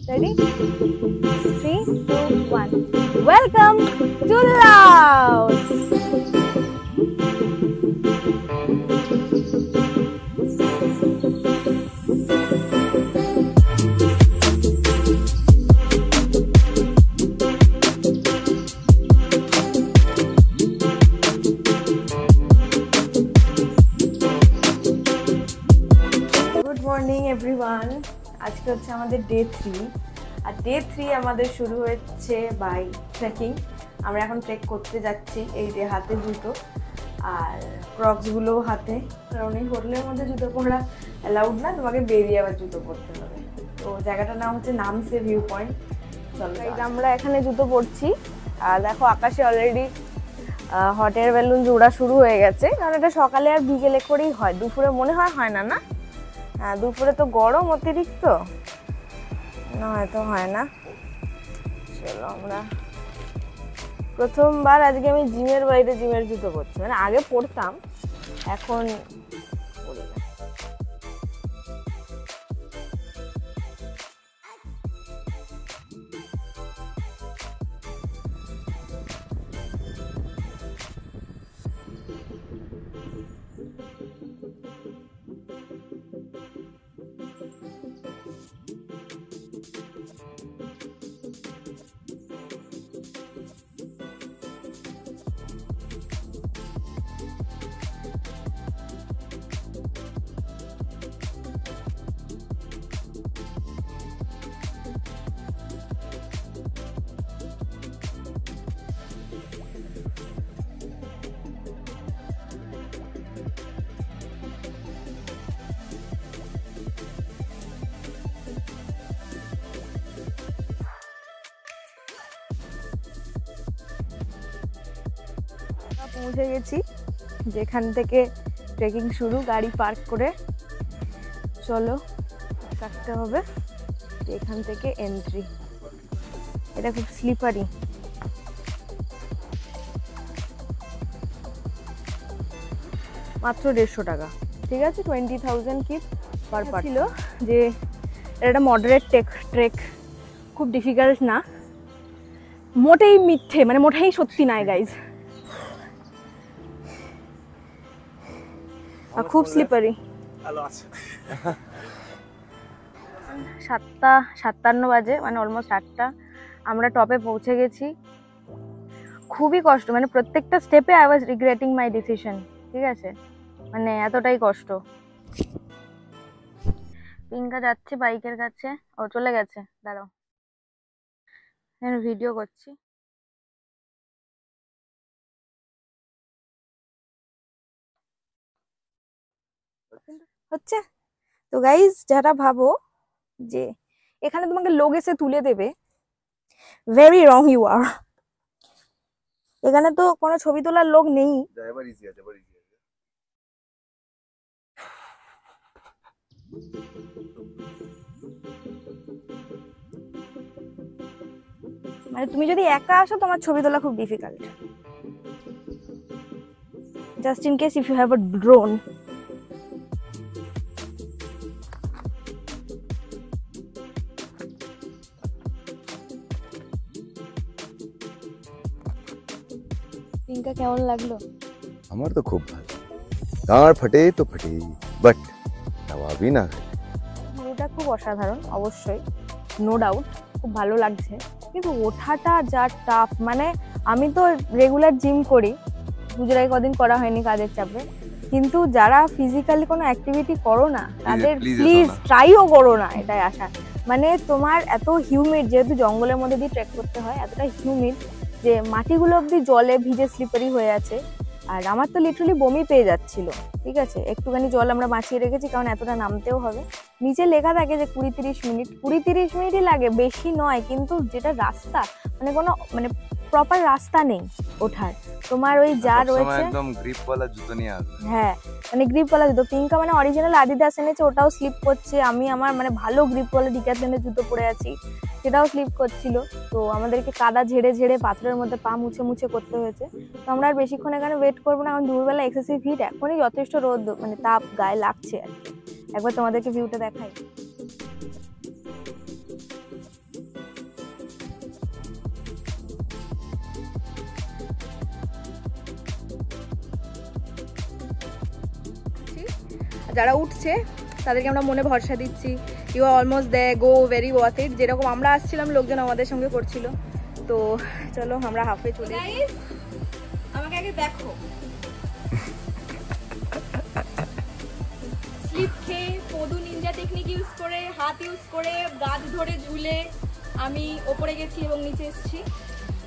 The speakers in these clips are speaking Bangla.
Ready? 3, 2, 1. Welcome to Laos. Good morning everyone. আজকে হচ্ছে আমাদের ডে 3 আর ডে 3 আমাদের শুরু হচ্ছে বাই ট্রেকিং। আমরা এখন ট্রেক করতে যাচ্ছি। এই যে হাতে জুতো আর ক্রক্সগুলো হাতে, কারণ এই হোটেলের মধ্যে জুতো পরা অ্যালাউড না, তোমাকে বেরিয়ে আবার জুতো পরতে হবে। তো জায়গাটার নাম হচ্ছে নামসে ভিউ পয়েন্ট। চলো আমরা এখানে জুতো পরছি আর দেখো আকাশে অলরেডি হট এয়ার বেলুন উড়া শুরু হয়ে গেছে, কারণ এটা সকালে আর বিকেলে করেই হয়, দুপুরে মনে হয় না। না হ্যাঁ, দুপুরে তো গরম অতিরিক্ত, না হয়তো হয় না। চলো আমরা প্রথমবার আজকে আমি জিমের বাইরে জিমের জুতো পরছি, মানে আগে পরতাম এখন পরি না। পৌঁছে গেছি যেখান থেকে ট্রেকিং শুরু, গাড়ি পার্ক করে চলো কাটতে হবে। এখান থেকে এন্ট্রি, এটা খুব স্লিপারি। মাত্র 150 টাকা, ঠিক আছে, 20,000 কিপ পার পার। ছিল যে এটা মডারেট ট্রেক, খুব ডিফিকাল্ট না, মোটেই মিথ্যে, মানে মোটেই সত্যি নয় গাইজ, খুব স্লিপারি। 7:57 বাজে, মানে অলমোস্ট 8টা। আমরা টপে পৌঁছে গেছি। খুবই কষ্ট, মানে প্রত্যেকটা স্টেপে I was regretting my decision, ঠিক আছে, মানে এতটাই কষ্ট। পিঙ্কা যাচ্ছে বাইকের কাছে, ও চলে গেছে, দাঁড়াও ভিডিও করছি। হচ্ছে তো গাইজ, যারা ভাবো যে এখানে তোমাকে লোক এসে তুলে দেবে, ভেরি রং ইউ আর। এখানে তো কোনো ছবি তোলার লোক নেই। মানে তুমি যদি একা আসো তোমার ছবি তোলা খুব difficult, just in case if you have a drone. Pinka কেমন লাগলো? আমার তো খুব ভালো, গাঁড় ফাটে তো ফাটে, বাট নবাবই না। ভিউটা খুব অসাধারণ, অবশ্যই, নো ডাউট, খুব ভালো লাগছে, কিন্তু ওঠাটা যা টাফ। মানে আমি তো রেগুলার জিম করি, গুজরাই কদিন করা হয়নি কাজের চাপে, কিন্তু যারা ফিজিক্যালি কোনো অ্যাক্টিভিটি করো না তাদের প্লিজ ট্রাইও করো না এটাই আসা। মানে তোমার এত হিউমিড, যেহেতু জঙ্গলের মধ্যে দিয়ে ট্রেক করতে হয়, এতটা হিউমিড যে মাটিগুলো অব্দি জলে ভিজে স্লিপারি হয়ে আছে। আর আমার তো লিটারালি বমি পেয়ে যাচ্ছিল, ঠিক আছে, একটুখানি জল আমরা বাঁচিয়ে রেখেছি কারণ এতটা নামতেও হবে। নিচে লেখা থাকে যে 20-30 মিনিট, 20-30 মিনিটই লাগে, বেশি নয়। কিন্তু যেটা রাস্তা, মানে কোনো মানে প্রপার রাস্তা নেই ওঠার, তোমার ওই যা রয়েছে একদম গ্রিপওয়ালা জুতো নিয়ে আসবে। হ্যাঁ, মানে গ্রিপওয়ালা জুতো। পিঙ্কা মানে অরিজিনাল আদিদাস এনেছে, ওটাও স্লিপ করছে। আমি আমার মানে ভালো গ্রিপওয়ালা ডিক্যাথলনের জুতো পরে আছি, সেটাও স্লিপ করছিল। তো আমাদেরকে কাদা ঝেড়ে ঝেড়ে পাথরের মধ্যে পা মুছে মুছে করতে হয়েছে। তো আমরা আর বেশিক্ষণ এখানে ওয়েট করবো না, কারণ দুপুরবেলা এক্সেসিভ হিট, এখনই যথেষ্ট রোদ মানে তাপ গায়ে লাগছে আর কি। একবার তোমাদেরকে ভিউটা দেখাই। যারা উঠছে তাদেরকে আমরা মনে ভরসা দিচ্ছি, you are almost there, go very worth it. যেরকম আমরা আসছিলাম লোকজন আমাদের সঙ্গে করছিল। তো চলো আমরা হাফে চলে যাই। আমাকে আগে দেখো, স্লিপ খেয়ে পদু নিনজা টেকনিক ইউজ করে, হাত ইউজ করে, গাছ ধরে ঝুলে আমি ওপরে গেছি এবং নিচে এসেছি।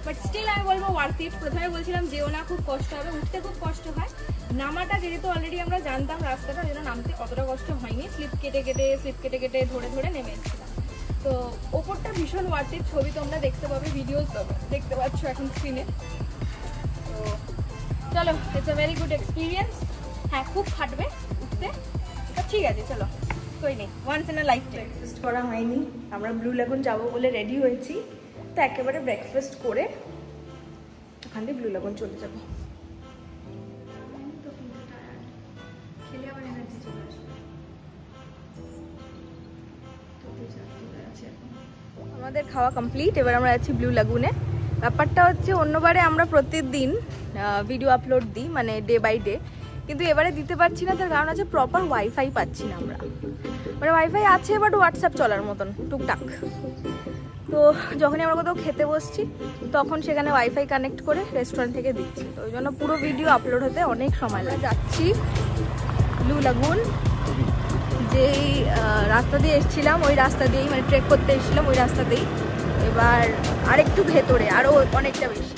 বাট স্টিল আমি বলবো ওয়ার্থ ইট। প্রথমে বলছিলাম যেও না, খুব কষ্ট হবে, উঠতে খুব কষ্ট হয়। নামাটা যেহেতু অলরেডি আমরা জানতাম রাস্তাটা, যেন নামতে অতটা কষ্ট হয়নি। স্লিপ কেটে কেটে ধরে ধরে নেমে এসেছিলাম। তো ওপরটা ভীষণ ওয়ার্থ ইট। ছবি তোমরা দেখতে পাবে, ভিডিওস দেখতে পাচ্ছ এখন স্ক্রিনে। তো চলো, it's a very good experience. হ্যাঁ, খুব খাটবে উঠতে, ঠিক আছে। চলো, কই নেই, once in a life time. Breakfast করা হয়নি, আমরা ব্লু লেগুন যাবো বলে রেডি হয়েছি। তো একেবারে ব্রেকফাস্ট করে ওখান থেকে ব্লু লেগুন চলে যাবো। আমাদের খাওয়া কমপ্লিট, এবার আমরা যাচ্ছি ব্লু লেগুনে। ব্যাপারটা হচ্ছে অন্যবারে আমরা প্রতিদিন ভিডিও আপলোড দিই, মানে ডে বাই ডে, কিন্তু এবারে দিতে পারছি না। তার কারণ আছে প্রপার ওয়াইফাই পাচ্ছি না আমরা। মানে ওয়াইফাই আছে বাট হোয়াটসঅ্যাপ চলার মতন টুকটাক। তো যখনই আমরা কোথাও খেতে বসছি তখন সেখানে ওয়াইফাই কানেক্ট করে রেস্টুরেন্ট থেকে দিচ্ছি। তো ওই জন্য পুরো ভিডিও আপলোড হতে অনেক সময় লাগে। যাচ্ছি ব্লু লেগুন, যেই রাস্তা দিয়ে এসেছিলাম ওই রাস্তা দিয়েই, মানে ট্রেক করতে এসেছিলাম ওই রাস্তাতেই। এবার আরেকটু ভেতরে, আরও অনেকটা বেশি।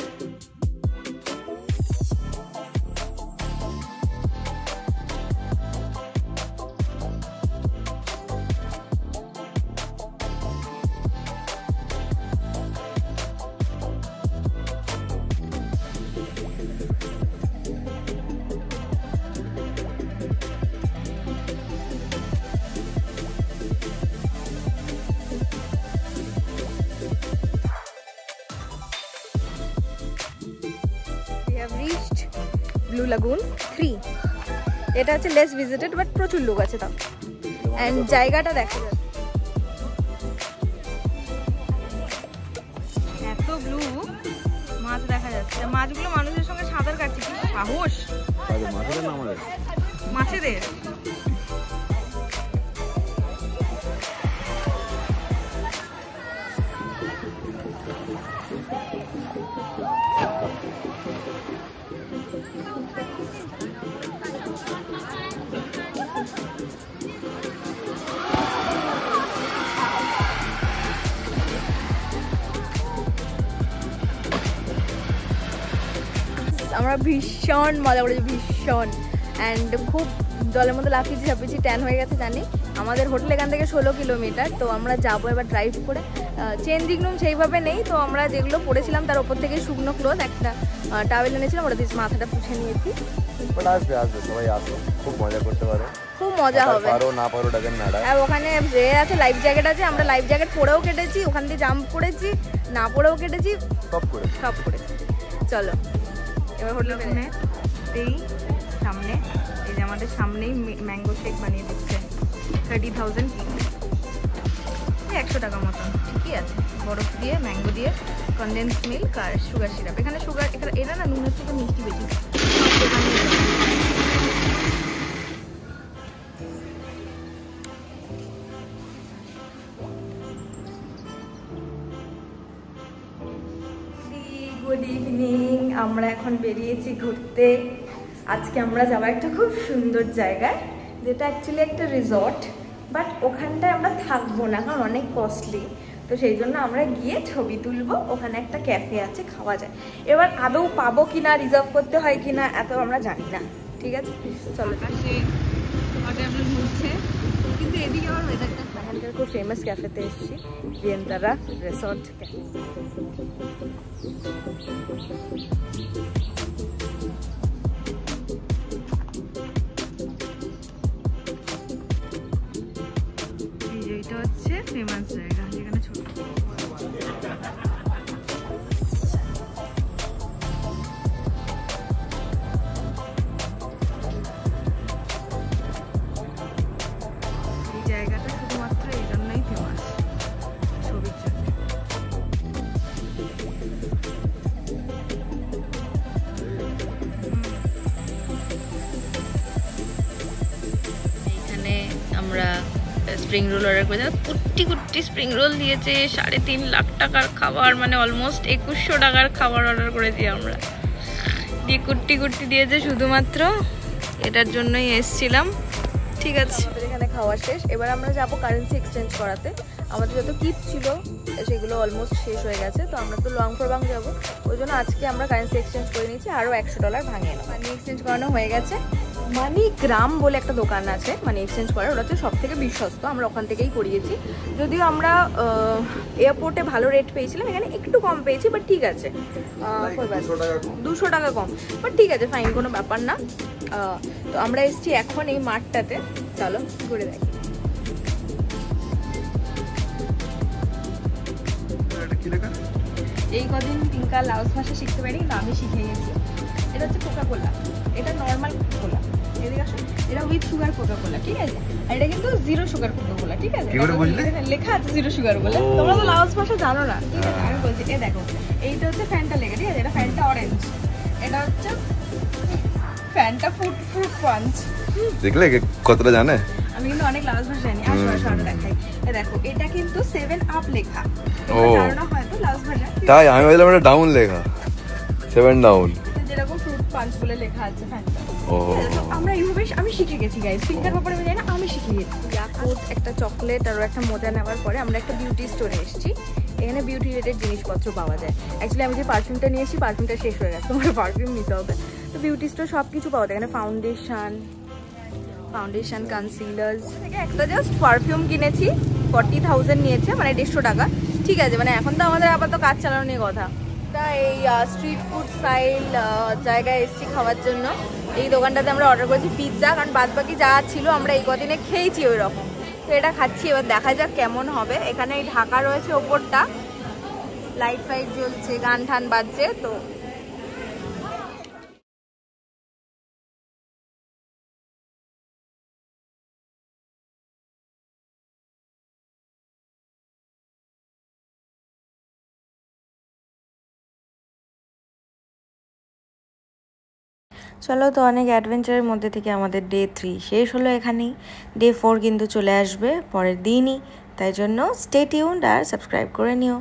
ব্লু লেগুন 3, এটা হচ্ছে লেস ভিজিটেড বাট প্রচুর লোক আছে তাও। এন্ড জায়গাটা দেখা যাচ্ছে, এত ব্লু মাছ দেখা যাচ্ছে। মাছগুলো মানুষের সঙ্গে সাঁতার কাটছে, কি সাহস মাছেদের। আমরা ভীষণ মজা করেছি, ভীষণ। অ্যান্ড খুব জলের মধ্যে লাফিয়েছি ঝাপিয়েছি, ট্যান হয়ে গেছে জানি। আমাদের হোটেল এখান থেকে 16 কিলোমিটার। তো আমরা যাবো এবার ড্রাইভ করে। চেঞ্জিং রুম সেইভাবে নেই, তো আমরা যেগুলো পড়েছিলাম তার ওপর থেকে শুকনো ক্লোথ একটা টাওয়েল এনেছিলাম, ওটা দিয়ে মাথাটা পুছে নিয়েছি। সবাই আসো, খুব মজা করতে পারো, খুব মজা হবে। আর ওখানে যে আছে লাইফ জ্যাকেট আছে, আমরা লাইফ জ্যাকেট পরেও কেটেছি, ওখান দিয়ে জাম্প করেছি, না পরেও কেটেছি, সব করেছি। চলো এবার হোটেলে এই সামনে, এই যে আমাদের সামনেই ম্যাঙ্গো শেক বানিয়ে দিচ্ছে। 30,000 100 টাকা মতন, ঠিকই আছে। বরফ দিয়ে, ম্যাঙ্গো দিয়ে, কনডেন্স মিল্ক আর সুগার সিরাপ। এখানে সুগার, এরা না নুনের থেকে মিষ্টি বেশি। গুড ইভিনিং, আমরা এখন বেরিয়েছি ঘুরতে। আজকে আমরা যাবো একটা খুব সুন্দর জায়গায়, যেটা অ্যাকচুয়ালি একটা রিসর্ট, বাট ওখানটায় আমরা থাকবো না কারণ অনেক কস্টলি। তো সেই জন্য আমরা গিয়ে ছবি তুলবো। ওখানে একটা ক্যাফে আছে, খাওয়া যায়। এবার আদৌ পাবো কিনা, রিজার্ভ করতে হয় কিনা, এত আমরা জানি না। ঠিক আছে, চলো। কিন্তু এদিকে আমার ওয়েদারটা, এখানকার খুব ফেমাস ক্যাফেতে এসেছি, ভিয়েন্তারা রিসর্ট ক্যাফে। এইটা হচ্ছে ফেমাস জায়গা, যেখানে ছোট জায়গাটা শুধুমাত্র এই জন্যই ফেমাস, ছবির জন্য। আমরা স্প্রিং রোল অর্ডার করেছি। কুট্টি কুট্টি স্প্রিং রোল দিয়েছে, 3.5 লাখ টাকার খাবার, মানে অলমোস্ট 2100 টাকার খাবার অর্ডার করেছি আমরা। দিয়ে কুট্টি কুট্টি দিয়েছে, শুধুমাত্র এটার জন্যই এসছিলাম। ঠিক আছে, আমাদের এখানে খাওয়া শেষ। এবার আমরা যাবো কারেন্সি এক্সচেঞ্জ করাতে। আমাদের যত কিট ছিল সেগুলো অলমোস্ট শেষ হয়ে গেছে, তো আমরা তো লংপ্রবাং যাবো, ওই জন্য আজকে আমরা কারেন্সি এক্সচেঞ্জ করে নিয়েছি, আরও $100 ভাঙিয়ে নেবো। মানি এক্সচেঞ্জ করানো হয়ে গেছে। মানিগ্রাম বলে একটা দোকান আছে মানি এক্সচেঞ্জ করার, ওটা হচ্ছে সব থেকে বিশ্বস্ত, আমরা ওখান থেকেই করিয়েছি। যদিও আমরা এয়ারপোর্টে ভালো রেট পেয়েছিলাম, এখানে একটু কম পেয়েছি, বাট ঠিক আছে, 200 টাকা কম, বাট ঠিক আছে, ফাইন, কোনো ব্যাপার না। তো আমরা এসেছি এখন এই মাঠটাতে, চলো ঘুরে দেখি। এই কদিন টিঙ্কা লাউস ভাষা শিখতে পারি, কিন্তু আমি শিখে গেছি। এটা হচ্ছে কোকা-কোলা, এটা নর্মাল কোলা, এদিকে আসো, এটা উইথ সুগার কোকা-কোলা, ঠিক আছে? আর এটা কিন্তু 0 সুগার কোকা-কোলা, ঠিক আছে? লেখা আছে 0 সুগার বলে। তোমরা তো লাউস ভাষা জানো না, ঠিক আছে? আমি বলছি, এই দেখো, এইটা হচ্ছে ফ্যান্টা লেখা, ঠিক আছে? এটা ফ্যান্টা অরেঞ্জ, এটা হচ্ছে ফ্যান্টা ফ্রুট পাঞ্চ। দেখলে কতটা জানে? আমি কিন্তু অনেক লাউস ভাষা জানি। আসো আসো, আরো দেখাই। দেখো, এটা কিন্তু 7 আপ লেখা, জানো না হয়তো লাউস ভাষা। তাই আমি বললাম এটা ডাউন লেখা, 7 ডাউন, যেরকম ফ্রুট পাঞ্চ বলে লেখা আছে ফ্যান্টা। ও, আমরা এইভাবে আমি শিখে গেছি গাইস, ফিঙ্গার ব্যাপারে আমি জানি না, আমি শিখে গেছি। ইয়াকুট, একটা চকলেট আর একটা মোজা নেওয়ার পরে আমরা একটা বিউটি স্টোরে এসেছি। এখানে বিউটি রিলেটেড জিনিসপত্র পাওয়া যায়। অ্যাকচুয়ালি আমি যে পারফিউমটা নিয়েছি, পারফিউমটা শেষ হয়ে গেছে, তোমার পারফিউম নিতে হবে। তো বিউটি স্টোর সব কিছু পাওয়া যায় এখানে, ফাউন্ডেশন কনসিলার থেকে একটা জাস্ট পারফিউম কিনেছি, 40,000 নিয়েছে, মানে 150 টাকা। ঠিক আছে, মানে এখন তো আমাদের আপাতত কাজ চালানো নিয়ে কথা। এই স্ট্রিট ফুড স্টাইল জায়গায় এসেছি খাওয়ার জন্য। এই দোকানটাতে আমরা অর্ডার করেছি পিৎজা, কারণ বাদ বাকি যা ছিল আমরা এই কদিনে খেয়েছি ওই রকম। তো এটা খাচ্ছি, এবার দেখা যাক কেমন হবে। এখানে এই ঢাকা রয়েছে ওপরটা, লাইট ফাইট জ্বলছে, গান ঠান বাজছে। তো চলো, তো অনেক অ্যাডভেঞ্চারের মধ্যে থেকে আমাদের ডে 3 শেষ হলো এখানেই। ডে 4 কিন্তু চলে আসবে পরের দিনই, তাই জন্য স্টে টিউনড আর সাবস্ক্রাইব করে নিও।